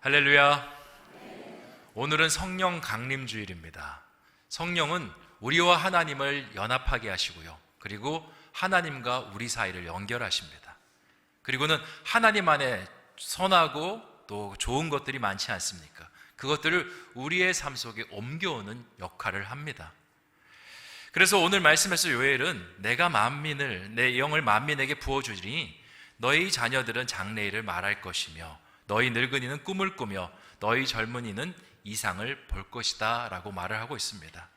할렐루야. 오늘은 성령 강림주일입니다. 성령은 우리와 하나님을 연합하게 하시고요, 그리고 하나님과 우리 사이를 연결하십니다. 그리고는 하나님 안에 선하고 또 좋은 것들이 많지 않습니까? 그것들을 우리의 삶 속에 옮겨오는 역할을 합니다. 그래서 오늘 말씀에서 요엘은 내가 만민을, 내 영을 만민에게 부어주리니 너희 자녀들은 장래일을 말할 것이며 너희 늙은이는 꿈을 꾸며 너희 젊은이는 이상을 볼 것이다 라고 말을 하고 있습니다.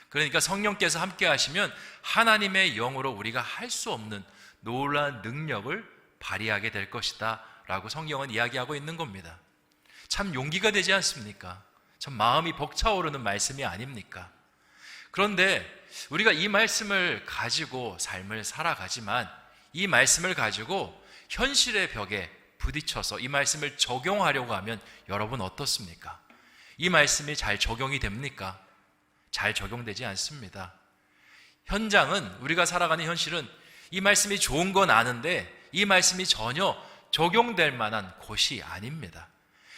그러니까 성령께서 함께 하시면 하나님의 영으로 우리가 할 수 없는 놀라운 능력을 발휘하게 될 것이다 라고 성경은 이야기하고 있는 겁니다. 참 용기가 되지 않습니까? 참 마음이 벅차오르는 말씀이 아닙니까? 그런데 우리가 이 말씀을 가지고 삶을 살아가지만 이 말씀을 가지고 현실의 벽에 부딪혀서 이 말씀을 적용하려고 하면 여러분 어떻습니까? 이 말씀이 잘 적용이 됩니까? 잘 적용되지 않습니다. 현장은, 우리가 살아가는 현실은 이 말씀이 좋은 건 아는데 이 말씀이 전혀 적용될 만한 곳이 아닙니다.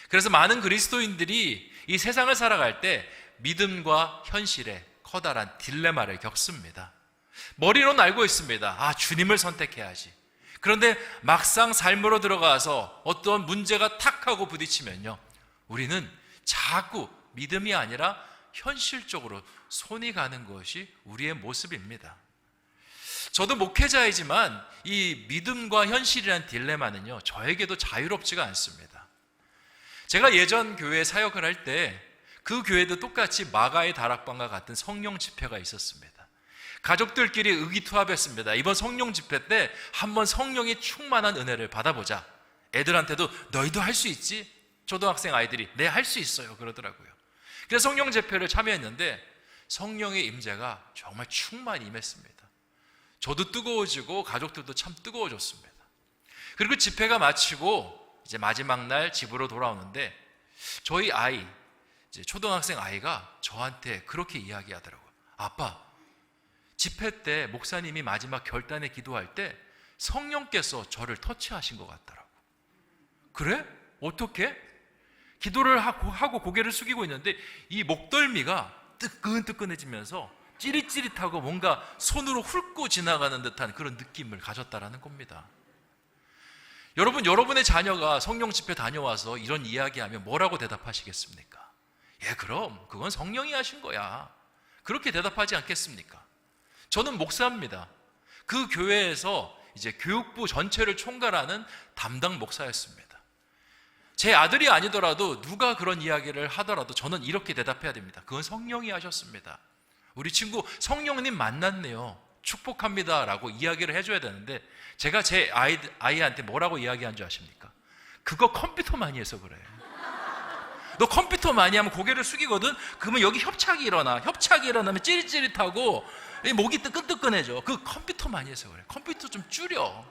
그래서 많은 그리스도인들이 이 세상을 살아갈 때 믿음과 현실의 커다란 딜레마를 겪습니다. 머리로는 알고 있습니다. 주님을 선택해야지. 그런데 막상 삶으로 들어가서 어떤 문제가 탁 하고 부딪히면요, 우리는 자꾸 믿음이 아니라 현실적으로 손이 가는 것이 우리의 모습입니다. 저도 목회자이지만 이 믿음과 현실이라는 딜레마는요, 저에게도 자유롭지가 않습니다. 제가 예전 교회 사역을 할 때 그 교회도 똑같이 마가의 다락방과 같은 성령 집회가 있었습니다. 가족들끼리 의기투합했습니다. 이번 성령 집회 때 한번 성령이 충만한 은혜를 받아보자. 애들한테도 너희도 할 수 있지? 초등학생 아이들이 네, 할 수 있어요 그러더라고요. 그래서 성령 집회를 참여했는데 성령의 임재가 정말 충만히 임했습니다. 저도 뜨거워지고 가족들도 참 뜨거워졌습니다. 그리고 집회가 마치고 이제 마지막 날 집으로 돌아오는데 저희 아이, 이제 초등학생 아이가 저한테 그렇게 이야기하더라고요. 아빠, 집회 때 목사님이 마지막 결단의 기도할 때 성령께서 저를 터치하신 것 같더라고. 그래? 어떻게? 기도를 하고 고개를 숙이고 있는데 이 목덜미가 뜨끈뜨끈해지면서 찌릿찌릿하고 뭔가 손으로 훑고 지나가는 듯한 그런 느낌을 가졌다라는 겁니다. 여러분, 여러분의 자녀가 성령 집회 다녀와서 이런 이야기하면 뭐라고 대답하시겠습니까? 그럼 그건 성령이 하신 거야. 그렇게 대답하지 않겠습니까? 저는 목사입니다. 그 교회에서 이제 교육부 전체를 총괄하는 담당 목사였습니다. 제 아들이 아니더라도 누가 그런 이야기를 하더라도 저는 이렇게 대답해야 됩니다. 그건 성령이 하셨습니다. 우리 친구 성령님 만났네요. 축복합니다 라고 이야기를 해줘야 되는데 제가 제 아이한테 뭐라고 이야기한 줄 아십니까? 그거 컴퓨터 많이 해서 그래. 너 컴퓨터 많이 하면 고개를 숙이거든? 그러면 여기 협착이 일어나면 찌릿찌릿하고 목이 뜨끈뜨끈해져. 그 컴퓨터 많이 해서 그래. 컴퓨터 좀 줄여.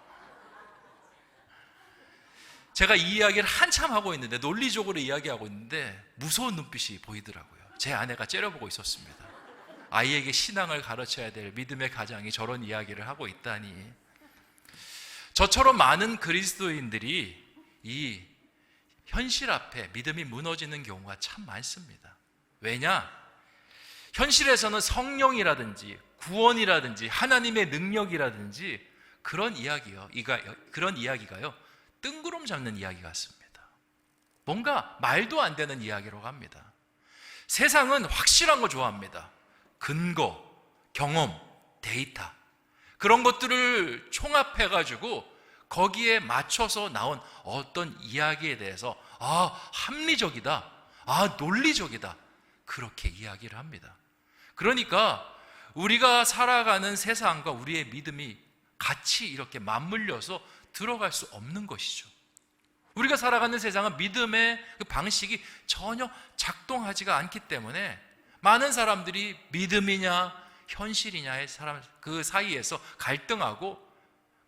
제가 이 이야기를 한참 하고 있는데, 논리적으로 이야기하고 있는데 무서운 눈빛이 보이더라고요. 제 아내가 째려보고 있었습니다. 아이에게 신앙을 가르쳐야 될 믿음의 가장이 저런 이야기를 하고 있다니. 저처럼 많은 그리스도인들이 이 현실 앞에 믿음이 무너지는 경우가 참 많습니다. 왜냐? 현실에서는 성령이라든지 구원이라든지 하나님의 능력이라든지 그런 이야기가요, 뜬구름 잡는 이야기 같습니다. 뭔가 말도 안 되는 이야기라고 합니다. 세상은 확실한 거 좋아합니다. 근거, 경험, 데이터, 그런 것들을 총합해가지고 거기에 맞춰서 나온 어떤 이야기에 대해서 합리적이다, 논리적이다, 그렇게 이야기를 합니다. 그러니까 우리가 살아가는 세상과 우리의 믿음이 같이 이렇게 맞물려서 들어갈 수 없는 것이죠. 우리가 살아가는 세상은 믿음의 그 방식이 전혀 작동하지가 않기 때문에 많은 사람들이 믿음이냐 현실이냐의 그 사이에서 갈등하고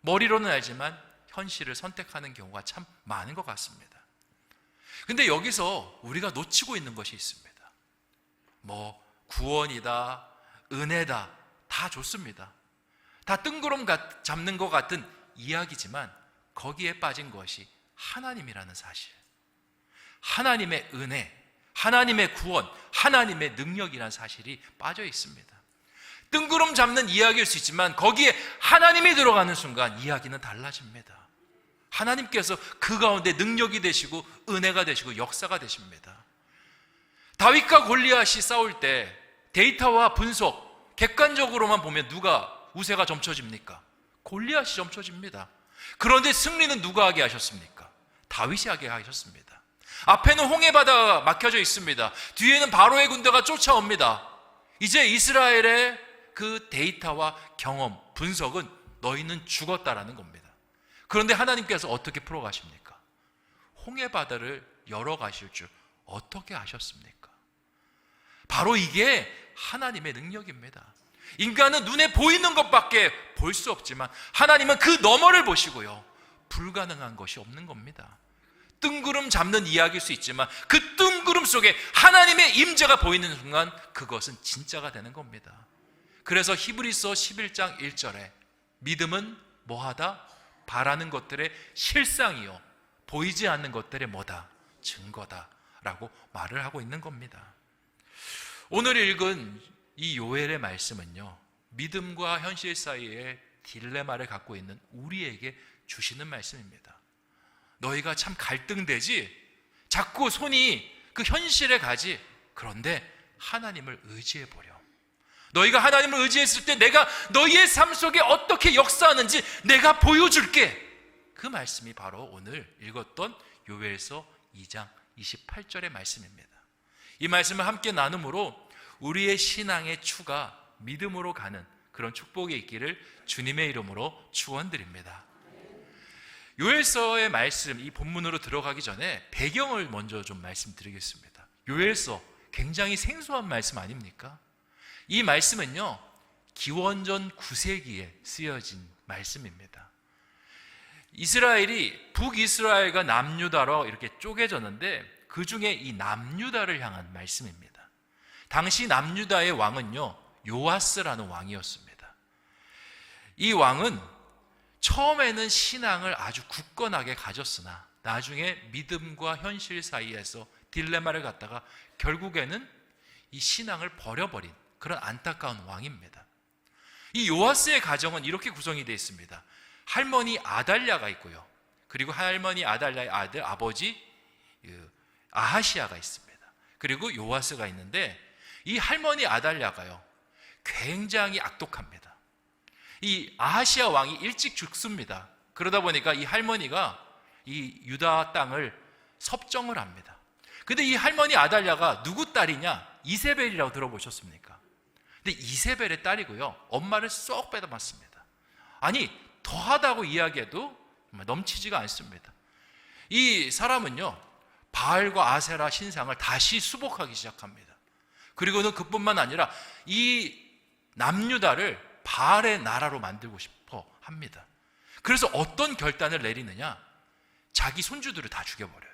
머리로는 알지만 현실을 선택하는 경우가 참 많은 것 같습니다. 근데 여기서 우리가 놓치고 있는 것이 있습니다. 구원이다, 은혜다, 다 좋습니다. 다 뜬구름 잡는 것 같은 이야기지만 거기에 빠진 것이 하나님이라는 사실, 하나님의 은혜, 하나님의 구원, 하나님의 능력이라는 사실이 빠져 있습니다. 뜬구름 잡는 이야기일 수 있지만 거기에 하나님이 들어가는 순간 이야기는 달라집니다. 하나님께서 그 가운데 능력이 되시고 은혜가 되시고 역사가 되십니다. 다윗과 골리앗이 싸울 때 데이터와 분석, 객관적으로만 보면 누가 우세가 점쳐집니까? 골리앗이 점쳐집니다. 그런데 승리는 누가 하게 하셨습니까? 다윗이 하게 하셨습니다. 앞에는 홍해바다가 막혀져 있습니다. 뒤에는 바로의 군대가 쫓아옵니다. 이제 이스라엘의 그 데이터와 경험, 분석은 너희는 죽었다라는 겁니다. 그런데 하나님께서 어떻게 풀어가십니까? 홍해바다를 열어가실 줄 어떻게 아셨습니까? 바로 이게 하나님의 능력입니다. 인간은 눈에 보이는 것밖에 볼 수 없지만 하나님은 그 너머를 보시고요, 불가능한 것이 없는 겁니다. 뜬구름 잡는 이야기일 수 있지만 그 뜬구름 속에 하나님의 임재가 보이는 순간 그것은 진짜가 되는 겁니다. 그래서 히브리서 11장 1절에 믿음은 뭐하다? 바라는 것들의 실상이요 보이지 않는 것들의 뭐다? 증거다 라고 말을 하고 있는 겁니다. 오늘 읽은 이 요엘의 말씀은요, 믿음과 현실 사이에 딜레마를 갖고 있는 우리에게 주시는 말씀입니다. 너희가 참 갈등되지? 자꾸 손이 그 현실에 가지? 그런데 하나님을 의지해보려. 너희가 하나님을 의지했을 때 내가 너희의 삶 속에 어떻게 역사하는지 내가 보여줄게. 그 말씀이 바로 오늘 읽었던 요엘서 2장 28절의 말씀입니다. 이 말씀을 함께 나눔으로 우리의 신앙의 추가 믿음으로 가는 그런 축복이 있기를 주님의 이름으로 축원드립니다. 요엘서의 말씀, 이 본문으로 들어가기 전에 배경을 먼저 좀 말씀드리겠습니다. 요엘서 굉장히 생소한 말씀 아닙니까? 이 말씀은요, 기원전 9세기에 쓰여진 말씀입니다. 이스라엘이 북이스라엘과 남유다로 이렇게 쪼개졌는데 그 중에 이 남유다를 향한 말씀입니다. 당시 남유다의 왕은요, 요아스라는 왕이었습니다. 이 왕은 처음에는 신앙을 아주 굳건하게 가졌으나 나중에 믿음과 현실 사이에서 딜레마를 갖다가 결국에는 이 신앙을 버려버린 그런 안타까운 왕입니다. 이 요아스의 가정은 이렇게 구성이 되어 있습니다. 할머니 아달랴가 있고요, 그리고 할머니 아달랴의 아들 아버지 아하시아가 있습니다. 그리고 요아스가 있는데 이 할머니 아달랴가요 굉장히 악독합니다. 이 아하시아 왕이 일찍 죽습니다. 그러다 보니까 이 할머니가 이 유다 땅을 섭정을 합니다. 근데 이 할머니 아달랴가 누구 딸이냐? 이세벨이라고 들어보셨습니까? 근데 이세벨의 딸이고요, 엄마를 쏙 빼닮았습니다. 아니, 더하다고 이야기해도 넘치지가 않습니다. 이 사람은요, 바알과 아세라 신상을 다시 수복하기 시작합니다. 그리고는 그뿐만 아니라 이 남유다를 바알의 나라로 만들고 싶어 합니다. 그래서 어떤 결단을 내리느냐? 자기 손주들을 다 죽여버려요.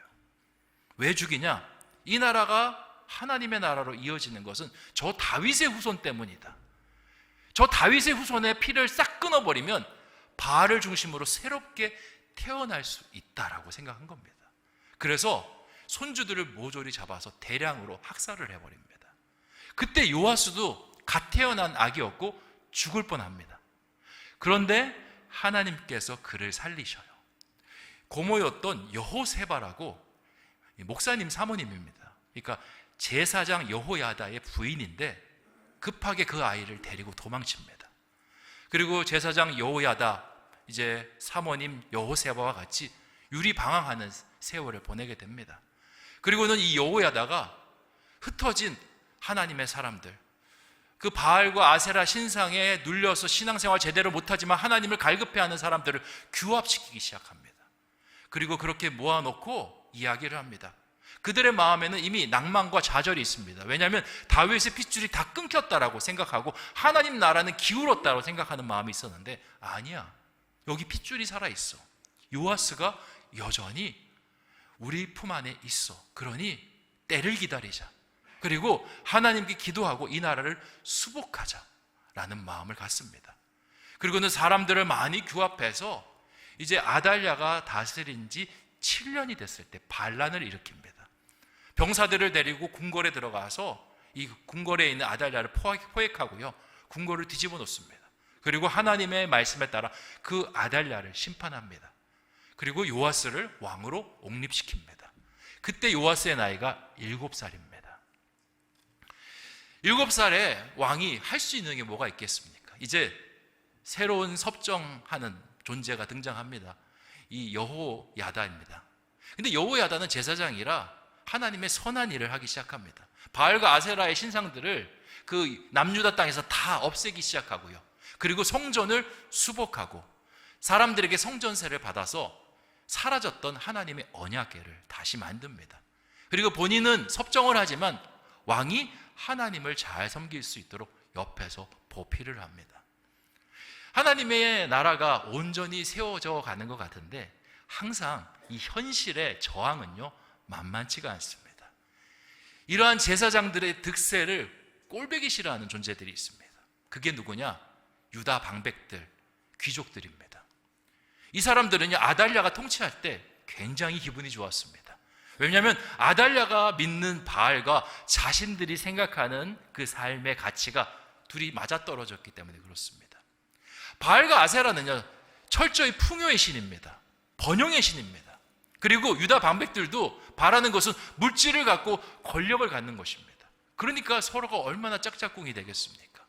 왜 죽이냐? 이 나라가 하나님의 나라로 이어지는 것은 저 다윗의 후손 때문이다. 저 다윗의 후손의 피를 싹 끊어버리면 바알을 중심으로 새롭게 태어날 수 있다라고 생각한 겁니다. 그래서 손주들을 모조리 잡아서 대량으로 학살을 해버립니다. 그때 요아스도 갓 태어난 아기였고 죽을 뻔합니다. 그런데 하나님께서 그를 살리셔요. 고모였던 여호세바라고 목사님 사모님입니다. 그러니까 제사장 여호야다의 부인인데 급하게 그 아이를 데리고 도망칩니다. 그리고 제사장 여호야다 이제 사모님 여호세바와 같이 유리방황하는 세월을 보내게 됩니다. 그리고는 이 여호야다가 흩어진 하나님의 사람들, 그 바알과 아세라 신상에 눌려서 신앙생활 제대로 못하지만 하나님을 갈급해하는 사람들을 규합시키기 시작합니다. 그리고 그렇게 모아놓고 이야기를 합니다. 그들의 마음에는 이미 낭만과 좌절이 있습니다. 왜냐하면 다윗의 핏줄이 다 끊겼다라고 생각하고 하나님 나라는 기울었다고 생각하는 마음이 있었는데, 아니야, 여기 핏줄이 살아있어. 요아스가 여전히 우리 품 안에 있어. 그러니 때를 기다리자. 그리고 하나님께 기도하고 이 나라를 수복하자라는 마음을 갖습니다. 그리고는 사람들을 많이 규합해서 이제 아달랴가 다스린 지 7년이 됐을 때 반란을 일으킵니다. 병사들을 데리고 궁궐에 들어가서 이 궁궐에 있는 아달랴를 포획하고요, 궁궐을 뒤집어 놓습니다. 그리고 하나님의 말씀에 따라 그 아달랴를 심판합니다. 그리고 요아스를 왕으로 옹립시킵니다. 그때 요아스의 나이가 7살입니다. 7살에 왕이 할 수 있는 게 뭐가 있겠습니까? 이제 새로운 섭정하는 존재가 등장합니다. 이 여호야다입니다. 근데 여호야다는 제사장이라 하나님의 선한 일을 하기 시작합니다. 바알과 아세라의 신상들을 그 남유다 땅에서 다 없애기 시작하고요, 그리고 성전을 수복하고 사람들에게 성전세를 받아서 사라졌던 하나님의 언약궤를 다시 만듭니다. 그리고 본인은 섭정을 하지만 왕이 하나님을 잘 섬길 수 있도록 옆에서 보필을 합니다. 하나님의 나라가 온전히 세워져 가는 것 같은데 항상 이 현실의 저항은요, 만만치가 않습니다. 이러한 제사장들의 득세를 꼴보기 싫어하는 존재들이 있습니다. 그게 누구냐? 유다 방백들, 귀족들입니다. 이 사람들은요, 아달랴가 통치할 때 굉장히 기분이 좋았습니다. 왜냐하면 아달랴가 믿는 바알과 자신들이 생각하는 그 삶의 가치가 둘이 맞아떨어졌기 때문에 그렇습니다. 바알과 아세라는요, 철저히 풍요의 신입니다. 번영의 신입니다. 그리고 유다 방백들도 바라는 것은 물질을 갖고 권력을 갖는 것입니다. 그러니까 서로가 얼마나 짝짝꿍이 되겠습니까?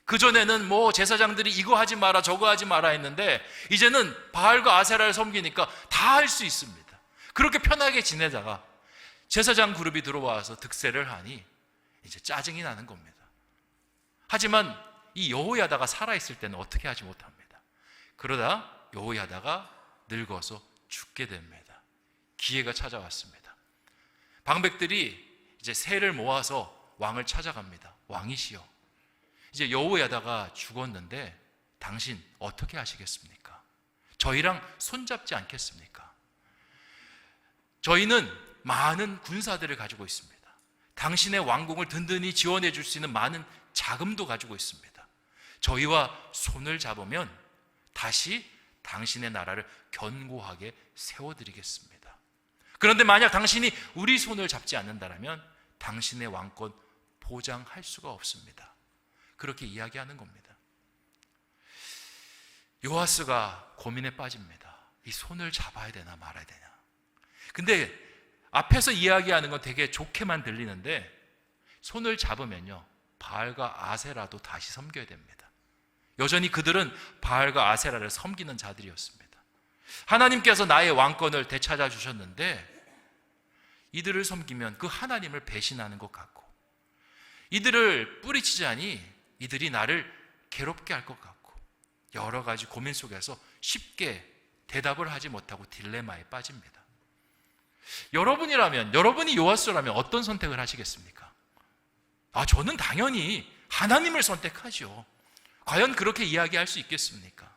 그전에는 뭐 제사장들이 이거 하지 마라 저거 하지 마라 했는데 이제는 바알과 아세라를 섬기니까 다 할 수 있습니다. 그렇게 편하게 지내다가 제사장 그룹이 들어와서 득세를 하니 이제 짜증이 나는 겁니다. 하지만 이 여호야다가 살아있을 때는 어떻게 하지 못합니다. 그러다 여호야다가 늙어서 죽게 됩니다. 기회가 찾아왔습니다. 방백들이 이제 세를 모아서 왕을 찾아갑니다. 왕이시여, 이제 여호야다가 죽었는데 당신 어떻게 하시겠습니까? 저희랑 손잡지 않겠습니까? 저희는 많은 군사들을 가지고 있습니다. 당신의 왕궁을 든든히 지원해 줄 수 있는 많은 자금도 가지고 있습니다. 저희와 손을 잡으면 다시 당신의 나라를 견고하게 세워드리겠습니다. 그런데 만약 당신이 우리 손을 잡지 않는다면 당신의 왕권 보장할 수가 없습니다. 그렇게 이야기하는 겁니다. 요아스가 고민에 빠집니다. 이 손을 잡아야 되나 말아야 되냐. 근데 앞에서 이야기하는 건 되게 좋게만 들리는데 손을 잡으면요, 바알과 아세라도 다시 섬겨야 됩니다. 여전히 그들은 바알과 아세라를 섬기는 자들이었습니다. 하나님께서 나의 왕권을 되찾아 주셨는데 이들을 섬기면 그 하나님을 배신하는 것 같고, 이들을 뿌리치자니 이들이 나를 괴롭게 할 것 같고, 여러 가지 고민 속에서 쉽게 대답을 하지 못하고 딜레마에 빠집니다. 여러분이 요아스라면 어떤 선택을 하시겠습니까? 저는 당연히 하나님을 선택하죠. 과연 그렇게 이야기할 수 있겠습니까?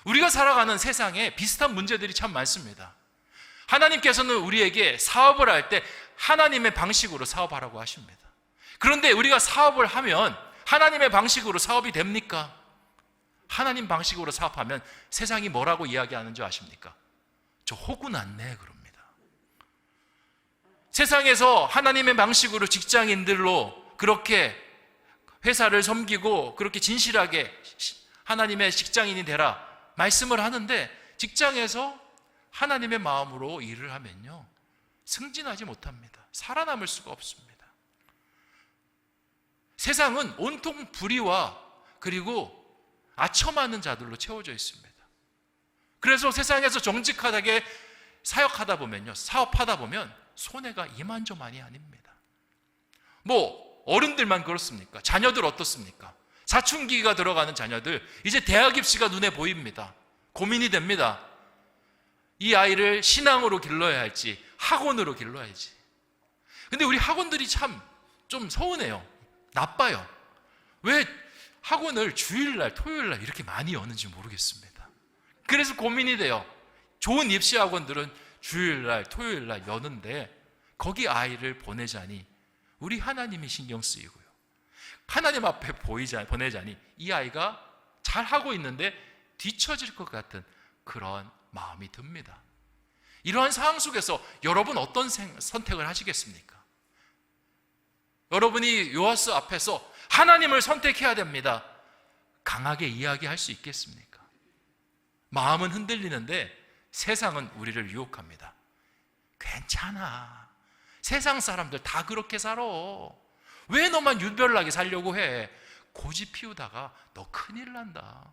우리가 살아가는 세상에 비슷한 문제들이 참 많습니다. 하나님께서는 우리에게 사업을 할 때 하나님의 방식으로 사업하라고 하십니다. 그런데 우리가 사업을 하면 하나님의 방식으로 사업이 됩니까? 하나님 방식으로 사업하면 세상이 뭐라고 이야기하는 줄 아십니까? 저 호구 났네 그럽니다. 세상에서 하나님의 방식으로 직장인들로 그렇게 회사를 섬기고 그렇게 진실하게 하나님의 직장인이 되라 말씀을 하는데 직장에서 하나님의 마음으로 일을 하면요, 승진하지 못합니다. 살아남을 수가 없습니다. 세상은 온통 불의와 그리고 아첨하는 자들로 채워져 있습니다. 그래서 세상에서 정직하게 사역하다 보면요, 사업하다 보면 손해가 이만저만이 아닙니다. 뭐 어른들만 그렇습니까? 자녀들 어떻습니까? 사춘기가 들어가는 자녀들, 이제 대학 입시가 눈에 보입니다. 고민이 됩니다. 이 아이를 신앙으로 길러야 할지 학원으로 길러야지. 근데 우리 학원들이 참 좀 서운해요. 나빠요. 왜 학원을 주일날 토요일날 이렇게 많이 여는지 모르겠습니다. 그래서 고민이 돼요. 좋은 입시 학원들은 주일날 토요일날 여는데 거기 아이를 보내자니 우리 하나님이 신경 쓰이고요, 하나님 앞에 보내자니 이 아이가 잘하고 있는데 뒤처질 것 같은 그런 마음이 듭니다. 이러한 상황 속에서 여러분 어떤 선택을 하시겠습니까? 여러분이 요아스 앞에서 하나님을 선택해야 됩니다, 강하게 이야기할 수 있겠습니까? 마음은 흔들리는데 세상은 우리를 유혹합니다. 괜찮아, 세상 사람들 다 그렇게 살아. 왜 너만 유별나게 살려고 해? 고집 피우다가 너 큰일 난다.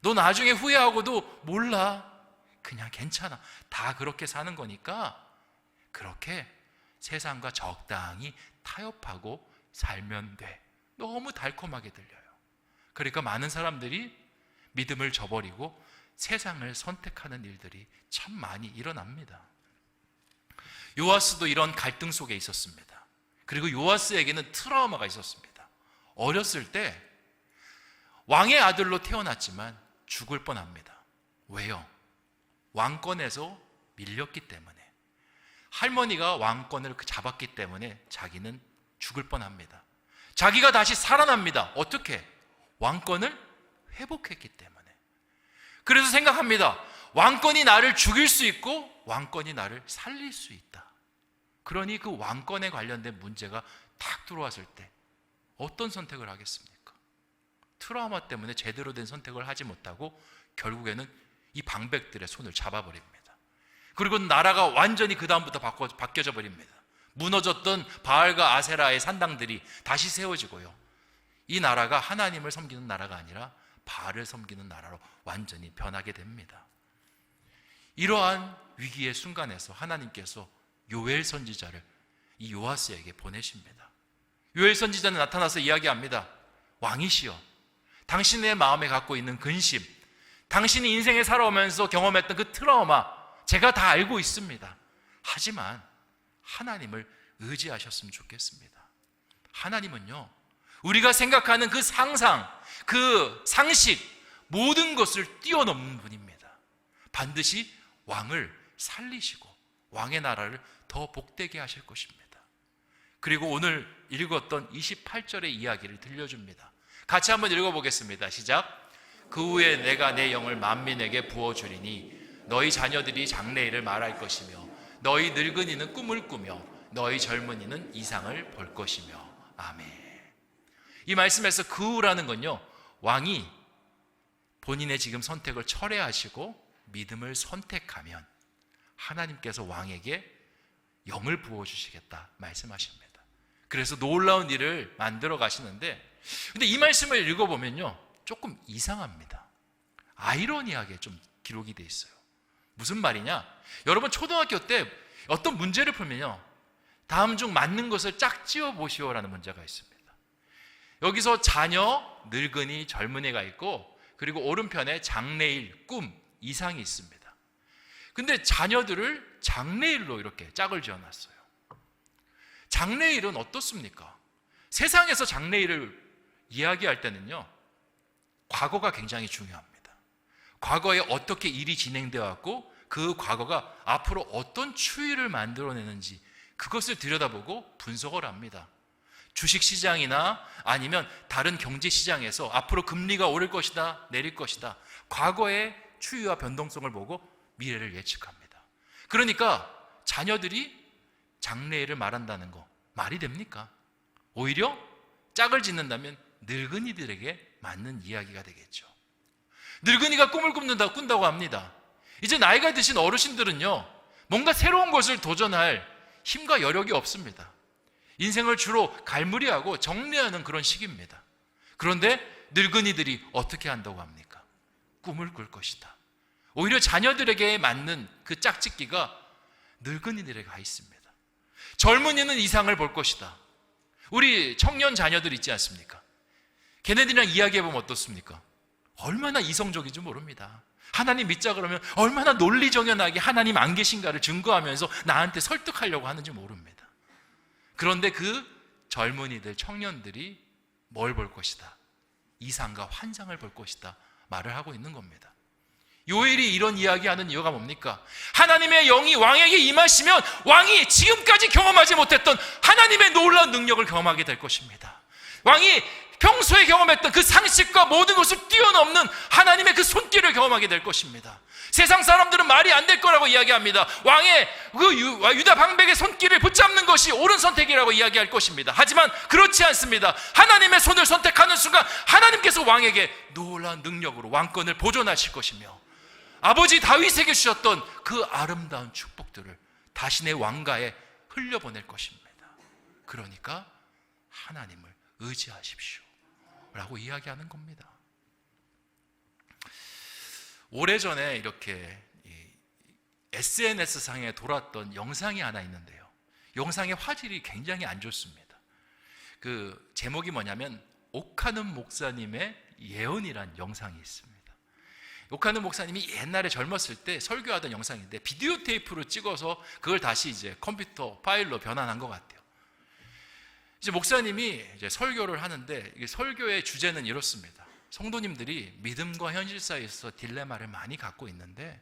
너 나중에 후회하고도 몰라. 그냥 괜찮아, 다 그렇게 사는 거니까 그렇게 세상과 적당히 타협하고 살면 돼. 너무 달콤하게 들려요. 그러니까 많은 사람들이 믿음을 저버리고 세상을 선택하는 일들이 참 많이 일어납니다. 요아스도 이런 갈등 속에 있었습니다. 그리고 요아스에게는 트라우마가 있었습니다. 어렸을 때 왕의 아들로 태어났지만 죽을 뻔합니다. 왜요? 왕권에서 밀렸기 때문에, 할머니가 왕권을 잡았기 때문에 자기는 죽을 뻔합니다. 자기가 다시 살아납니다. 어떻게? 왕권을 회복했기 때문에. 그래서 생각합니다. 왕권이 나를 죽일 수 있고 왕권이 나를 살릴 수 있다. 그러니 그 왕권에 관련된 문제가 탁 들어왔을 때 어떤 선택을 하겠습니까? 트라우마 때문에 제대로 된 선택을 하지 못하고 결국에는 이 방백들의 손을 잡아버립니다. 그리고 나라가 완전히 그 다음부터 바뀌어져 버립니다. 무너졌던 바알과 아세라의 산당들이 다시 세워지고요, 이 나라가 하나님을 섬기는 나라가 아니라 바알을 섬기는 나라로 완전히 변하게 됩니다. 이러한 위기의 순간에서 하나님께서 요엘 선지자를 이 요아스에게 보내십니다. 요엘 선지자는 나타나서 이야기합니다. 왕이시여, 당신의 마음에 갖고 있는 근심, 당신이 인생에 살아오면서 경험했던 그 트라우마 제가 다 알고 있습니다. 하지만 하나님을 의지하셨으면 좋겠습니다. 하나님은요, 우리가 생각하는 그 상상, 그 상식, 모든 것을 뛰어넘는 분입니다. 반드시 왕을 살리시고 왕의 나라를 더 복되게 하실 것입니다. 그리고 오늘 읽었던 28절의 이야기를 들려줍니다. 같이 한번 읽어보겠습니다. 시작. 그 후에 내가 내 영을 만민에게 부어주리니 너희 자녀들이 장래일을 말할 것이며 너희 늙은이는 꿈을 꾸며 너희 젊은이는 이상을 볼 것이며. 아멘. 이 말씀에서 그 후라는 건요, 왕이 본인의 지금 선택을 철회하시고 믿음을 선택하면 하나님께서 왕에게 영을 부어주시겠다 말씀하십니다. 그래서 놀라운 일을 만들어 가시는데, 근데 이 말씀을 읽어보면요 조금 이상합니다. 아이러니하게 좀 기록이 돼 있어요. 무슨 말이냐? 여러분 초등학교 때 어떤 문제를 풀면요, 다음 중 맞는 것을 짝지어 보시오라는 문제가 있습니다. 여기서 자녀, 늙은이, 젊은이가 있고, 그리고 오른편에 장래일, 꿈, 이상이 있습니다. 근데 자녀들을 장래일로 이렇게 짝을 지어놨어요. 장래일은 어떻습니까? 세상에서 장래일을 이야기할 때는요, 과거가 굉장히 중요합니다. 과거에 어떻게 일이 진행되어 왔고 그 과거가 앞으로 어떤 추이를 만들어내는지 그것을 들여다보고 분석을 합니다. 주식시장이나 아니면 다른 경제시장에서 앞으로 금리가 오를 것이다, 내릴 것이다, 과거의 추이와 변동성을 보고 미래를 예측합니다. 그러니까 자녀들이 장래일을 말한다는 거 말이 됩니까? 오히려 짝을 짓는다면 늙은이들에게 맞는 이야기가 되겠죠. 늙은이가 꿈을 꾼다고 합니다. 이제 나이가 드신 어르신들은요, 뭔가 새로운 것을 도전할 힘과 여력이 없습니다. 인생을 주로 갈무리하고 정리하는 그런 시기입니다. 그런데 늙은이들이 어떻게 한다고 합니까? 꿈을 꿀 것이다. 오히려 자녀들에게 맞는 그 짝짓기가 늙은이들에게 가 있습니다. 젊은이는 이상을 볼 것이다. 우리 청년 자녀들 있지 않습니까? 걔네들이랑 이야기해보면 어떻습니까? 얼마나 이성적인지 모릅니다. 하나님 믿자 그러면 얼마나 논리정연하게 하나님 안 계신가를 증거하면서 나한테 설득하려고 하는지 모릅니다. 그런데 그 젊은이들, 청년들이 뭘 볼 것이다? 이상과 환상을 볼 것이다 말을 하고 있는 겁니다. 요엘이 이런 이야기하는 이유가 뭡니까? 하나님의 영이 왕에게 임하시면 왕이 지금까지 경험하지 못했던 하나님의 놀라운 능력을 경험하게 될 것입니다. 왕이 평소에 경험했던 그 상식과 모든 것을 뛰어넘는 하나님의 그 손길을 경험하게 될 것입니다. 세상 사람들은 말이 안 될 거라고 이야기합니다. 왕의 그 유다 방백의 손길을 붙잡는 것이 옳은 선택이라고 이야기할 것입니다. 하지만 그렇지 않습니다. 하나님의 손을 선택하는 순간 하나님께서 왕에게 놀라운 능력으로 왕권을 보존하실 것이며 아버지 다윗에게 주셨던 그 아름다운 축복들을 다시 내 왕가에 흘려보낼 것입니다. 그러니까 하나님을 의지하십시오 라고 이야기하는 겁니다. 오래전에 이렇게 SNS상에 돌았던 영상이 하나 있는데요, 영상의 화질이 굉장히 안 좋습니다. 그 제목이 뭐냐면 옥하는 목사님의 예언이란 영상이 있습니다. 옥하는 목사님이 옛날에 젊었을 때 설교하던 영상인데 비디오 테이프로 찍어서 그걸 다시 이제 컴퓨터 파일로 변환한 것 같아요. 이제 목사님이 이제 설교를 하는데 이 설교의 주제는 이렇습니다. 성도님들이 믿음과 현실 사이에서 딜레마를 많이 갖고 있는데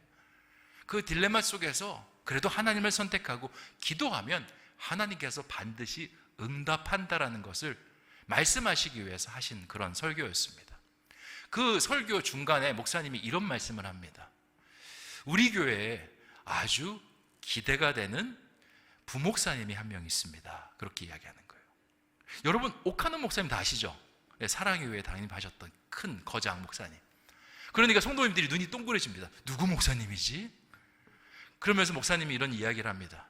그 딜레마 속에서 그래도 하나님을 선택하고 기도하면 하나님께서 반드시 응답한다라는 것을 말씀하시기 위해서 하신 그런 설교였습니다. 그 설교 중간에 목사님이 이런 말씀을 합니다. 우리 교회에 아주 기대가 되는 부목사님이 한 명 있습니다. 그렇게 이야기하는 거예요. 여러분, 옥하는 목사님 다 아시죠? 사랑의 교회에 담임하셨던 큰 거장 목사님. 그러니까 성도님들이 눈이 동그래집니다. 누구 목사님이지? 그러면서 목사님이 이런 이야기를 합니다.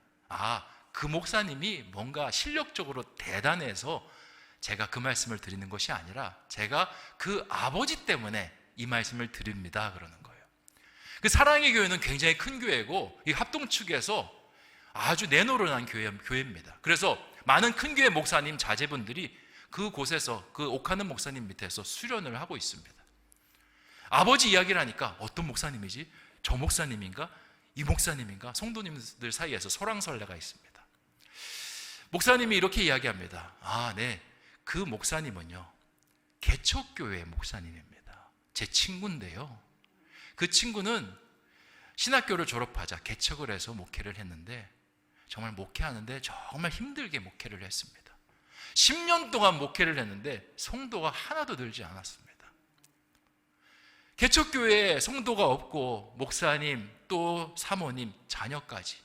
그 목사님이 뭔가 실력적으로 대단해서 제가 그 말씀을 드리는 것이 아니라 제가 그 아버지 때문에 이 말씀을 드립니다. 그러는 거예요. 그 사랑의 교회는 굉장히 큰 교회고 이 합동 측에서 아주 내노릇한 교회입니다. 그래서 많은 큰 교회 목사님 자제분들이 그곳에서 그 옥하는 목사님 밑에서 수련을 하고 있습니다. 아버지 이야기를 하니까 어떤 목사님이지? 저 목사님인가? 이 목사님인가? 성도님들 사이에서 설왕설래가 있습니다. 목사님이 이렇게 이야기합니다. 네, 그 목사님은요 개척교회 목사님입니다. 제 친구인데요, 그 친구는 신학교를 졸업하자 개척을 해서 목회를 했는데 정말 목회하는데 정말 힘들게 목회를 했습니다. 10년 동안 목회를 했는데 성도가 하나도 늘지 않았습니다. 개척교회에 성도가 없고 목사님 또 사모님 자녀까지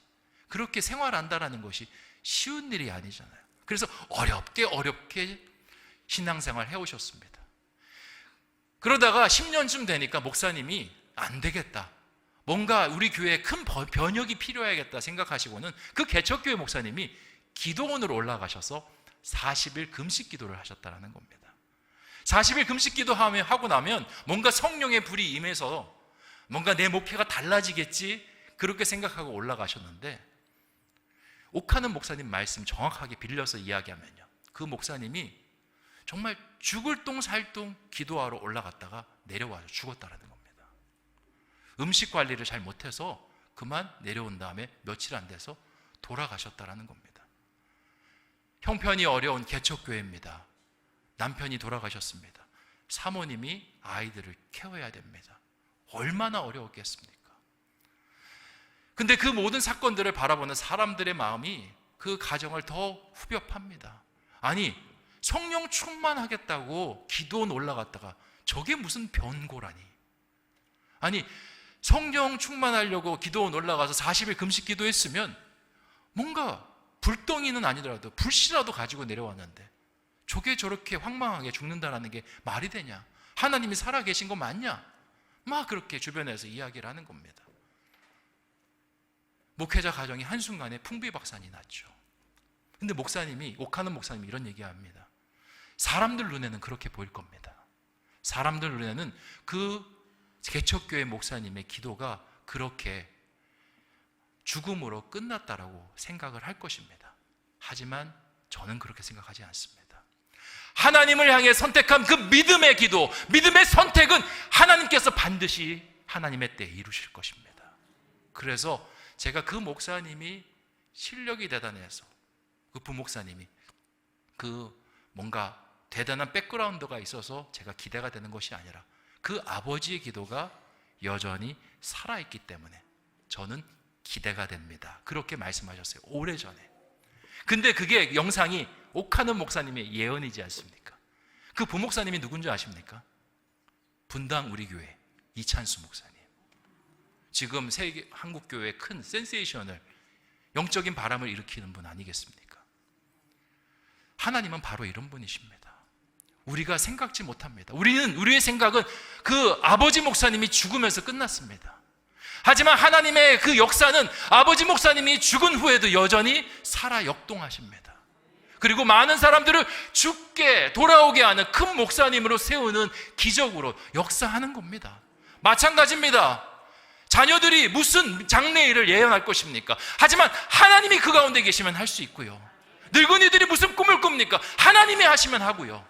그렇게 생활한다는 것이 쉬운 일이 아니잖아요. 그래서 어렵게 신앙생활 해오셨습니다. 그러다가 10년쯤 되니까 목사님이 안 되겠다, 뭔가 우리 교회에 큰 변혁이 필요하겠다 생각하시고는 그 개척교회 목사님이 기도원으로 올라가셔서 40일 금식 기도를 하셨다는 겁니다. 40일 금식 기도하고 나면 뭔가 성령의 불이 임해서 뭔가 내 목회가 달라지겠지 그렇게 생각하고 올라가셨는데 옥하는 목사님 말씀 정확하게 빌려서 이야기하면요, 그 목사님이 정말 죽을 똥 살 똥 기도하러 올라갔다가 내려와서 죽었다는 겁니다. 음식 관리를 잘 못해서 그만 내려온 다음에 며칠 안 돼서 돌아가셨다는 겁니다. 형편이 어려운 개척교회입니다. 남편이 돌아가셨습니다. 사모님이 아이들을 케어해야 됩니다. 얼마나 어려웠겠습니까? 근데 그 모든 사건들을 바라보는 사람들의 마음이 그 가정을 더 후벼 팝니다. 아니, 성령 충만하겠다고 기도원 올라갔다가 저게 무슨 변고라니. 아니, 성령 충만하려고 기도원 올라가서 40일 금식 기도했으면 뭔가 불덩이는 아니더라도 불씨라도 가지고 내려왔는데 저게 저렇게 황망하게 죽는다는 게 말이 되냐? 하나님이 살아계신 거 맞냐? 막 그렇게 주변에서 이야기를 하는 겁니다. 목회자 가정이 한순간에 풍비박산이 났죠. 근데 목사님이, 옥하는 목사님이 이런 얘기합니다. 사람들 눈에는 그렇게 보일 겁니다. 사람들 눈에는 그 개척교회 목사님의 기도가 그렇게 죽음으로 끝났다라고 생각을 할 것입니다. 하지만 저는 그렇게 생각하지 않습니다. 하나님을 향해 선택한 그 믿음의 기도, 믿음의 선택은 하나님께서 반드시 하나님의 때에 이루실 것입니다. 그래서 제가 그 목사님이 실력이 대단해서 그 부목사님이 그 뭔가 대단한 백그라운드가 있어서 제가 기대가 되는 것이 아니라 그 아버지의 기도가 여전히 살아있기 때문에 저는 기대가 됩니다. 그렇게 말씀하셨어요. 오래전에. 근데 그게 영상이 옥하는 목사님의 예언이지 않습니까? 그 부목사님이 누군지 아십니까? 분당 우리 교회 이찬수 목사님. 지금 세계 한국교회의 큰 센세이션을, 영적인 바람을 일으키는 분 아니겠습니까? 하나님은 바로 이런 분이십니다. 우리가 생각지 못합니다. 우리의 생각은 그 아버지 목사님이 죽으면서 끝났습니다. 하지만 하나님의 그 역사는 아버지 목사님이 죽은 후에도 여전히 살아 역동하십니다. 그리고 많은 사람들을 죽게 돌아오게 하는 큰 목사님으로 세우는 기적으로 역사하는 겁니다. 마찬가지입니다. 자녀들이 무슨 장래일을 예언할 것입니까? 하지만 하나님이 그 가운데 계시면 할 수 있고요. 늙은이들이 무슨 꿈을 꿉니까? 하나님이 하시면 하고요.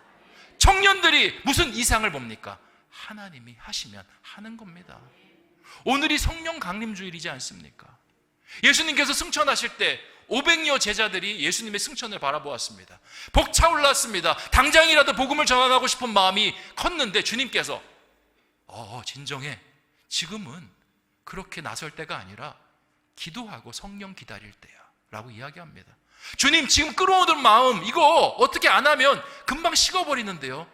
청년들이 무슨 이상을 봅니까? 하나님이 하시면 하는 겁니다. 오늘이 성령 강림주일이지 않습니까? 예수님께서 승천하실 때 500여 제자들이 예수님의 승천을 바라보았습니다. 벅차올랐습니다. 당장이라도 복음을 전하고 싶은 마음이 컸는데 주님께서 진정해. 지금은 그렇게 나설 때가 아니라 기도하고 성령 기다릴 때야 라고 이야기합니다. 주님, 지금 끌어오는 마음 이거 어떻게 안 하면 금방 식어버리는데요.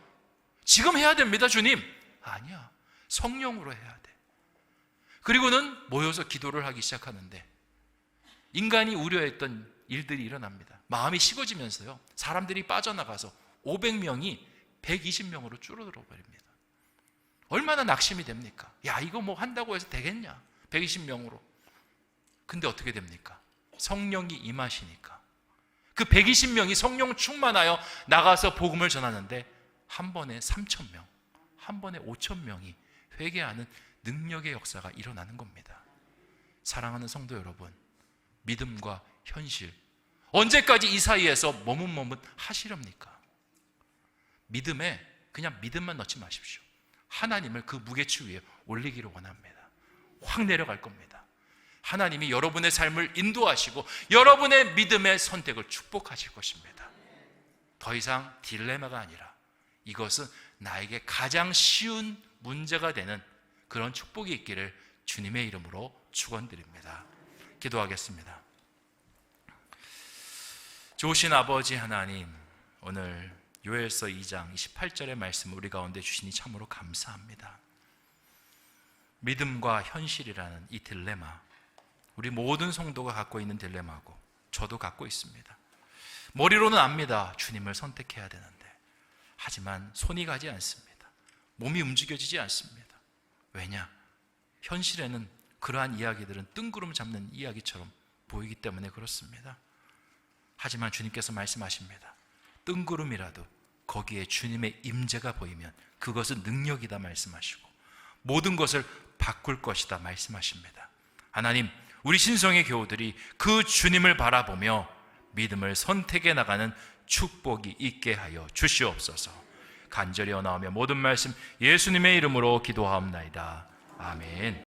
지금 해야 됩니다, 주님. 아니야, 성령으로 해야 돼. 그리고는 모여서 기도를 하기 시작하는데 인간이 우려했던 일들이 일어납니다. 마음이 식어지면서요, 사람들이 빠져나가서 500명이 120명으로 줄어들어 버립니다. 얼마나 낙심이 됩니까? 야, 이거 뭐 한다고 해서 되겠냐? 120명으로. 근데 어떻게 됩니까? 성령이 임하시니까 그 120명이 성령 충만하여 나가서 복음을 전하는데 한 번에 3,000명, 한 번에 5,000명이 회개하는 능력의 역사가 일어나는 겁니다. 사랑하는 성도 여러분, 믿음과 현실, 언제까지 이 사이에서 머뭇머뭇 하시렵니까? 믿음에 그냥 믿음만 넣지 마십시오. 하나님을 그 무게추 위에 올리기를 원합니다. 확 내려갈 겁니다. 하나님이 여러분의 삶을 인도하시고 여러분의 믿음의 선택을 축복하실 것입니다. 더 이상 딜레마가 아니라 이것은 나에게 가장 쉬운 문제가 되는 그런 축복이 있기를 주님의 이름으로 축원드립니다. 기도하겠습니다. 좋으신 아버지 하나님, 오늘 요엘서 2장 28절의 말씀을 우리 가운데 주시니 참으로 감사합니다. 믿음과 현실이라는 이 딜레마, 우리 모든 성도가 갖고 있는 딜레마고 저도 갖고 있습니다. 머리로는 압니다. 주님을 선택해야 되는데, 하지만 손이 가지 않습니다. 몸이 움직여지지 않습니다. 왜냐? 현실에는 그러한 이야기들은 뜬구름 잡는 이야기처럼 보이기 때문에 그렇습니다. 하지만 주님께서 말씀하십니다. 뜬구름이라도 거기에 주님의 임재가 보이면 그것은 능력이다 말씀하시고 모든 것을 바꿀 것이다 말씀하십니다. 하나님, 우리 신성의 교우들이 그 주님을 바라보며 믿음을 선택해 나가는 축복이 있게 하여 주시옵소서. 간절히 원하오며 모든 말씀 예수님의 이름으로 기도하옵나이다. 아멘.